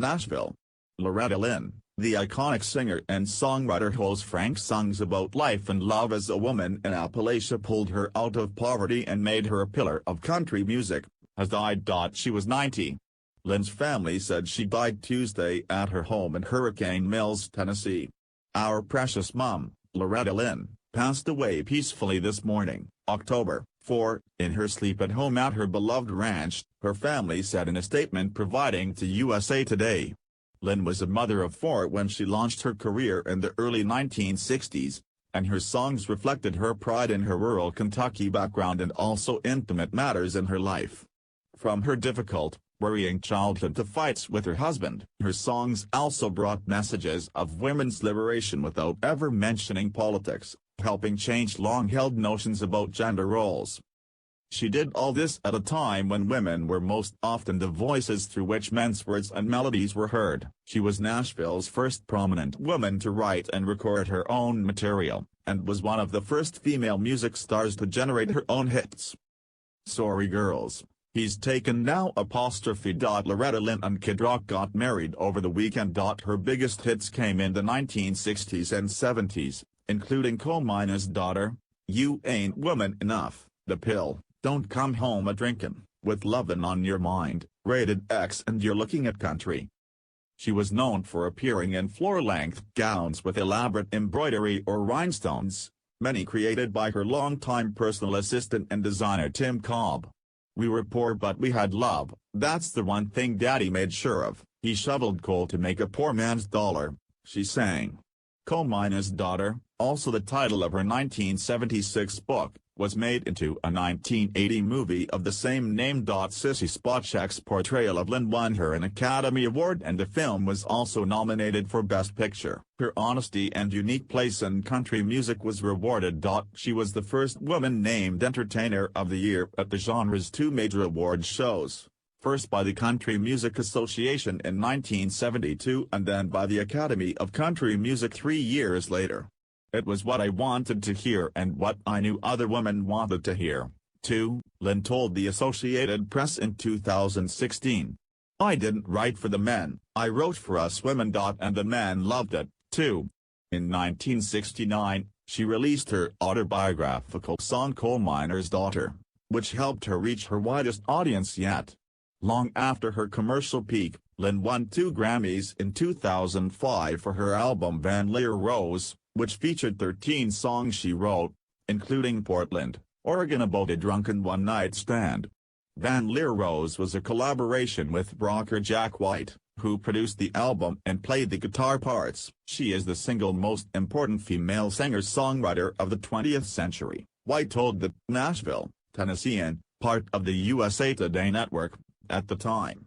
Nashville. Loretta Lynn, the iconic singer and songwriter whose frank songs about life and love as a woman in Appalachia pulled her out of poverty and made her a pillar of country music, has died. She was 90. Lynn's family said she died Tuesday at her home in Hurricane Mills, Tennessee. Our precious mom, Loretta Lynn, passed away peacefully this morning, October 4, in her sleep at home at her beloved ranch, her family said in a statement providing to USA Today. Lynn was a mother of 4 when she launched her career in the early 1960s, and her songs reflected her pride in her rural Kentucky background and also intimate matters in her life. From her difficult, worrying childhood to fights with her husband, her songs also brought messages of women's liberation without ever mentioning politics, helping change long-held notions about gender roles. She did all this at a time when women were most often the voices through which men's words and melodies were heard. She was Nashville's first prominent woman to write and record her own material, and was one of the first female music stars to generate her own hits. Sorry girls, he's taken now. Loretta Lynn and Kid Rock got married over the weekend. Her biggest hits came in the 1960s and 70s, including Coal Miner's Daughter, You Ain't Woman Enough, The Pill, Don't Come Home a-Drinkin', With Lovin' on Your Mind, Rated X and You're Looking at Country. She was known for appearing in floor-length gowns with elaborate embroidery or rhinestones, many created by her longtime personal assistant and designer Tim Cobb. We were poor but we had love, that's the one thing Daddy made sure of, he shoveled coal to make a poor man's dollar, she sang. Coal Miner's Daughter, also the title of her 1976 book, was made into a 1980 movie of the same name. Sissy Spacek's portrayal of Lynn won her an Academy Award and the film was also nominated for Best Picture. Her honesty and unique place in country music was rewarded. She was the first woman named Entertainer of the Year at the genre's 2 major award shows, first by the Country Music Association in 1972 and then by the Academy of Country Music 3 years later. It was what I wanted to hear and what I knew other women wanted to hear, too, Lynn told the Associated Press in 2016. I didn't write for the men, I wrote for us women. And the men loved it, too. In 1969, she released her autobiographical song Coal Miner's Daughter, which helped her reach her widest audience yet. Long after her commercial peak, Lynn won 2 Grammys in 2005 for her album Van Leer Rose, which featured 13 songs she wrote, including Portland, Oregon About a Drunken One-Night Stand. Van Leer Rose was a collaboration with rocker Jack White, who produced the album and played the guitar parts. She is the single most important female singer-songwriter of the 20th century, White told the Nashville, Tennessean, part of the USA Today network, at the time.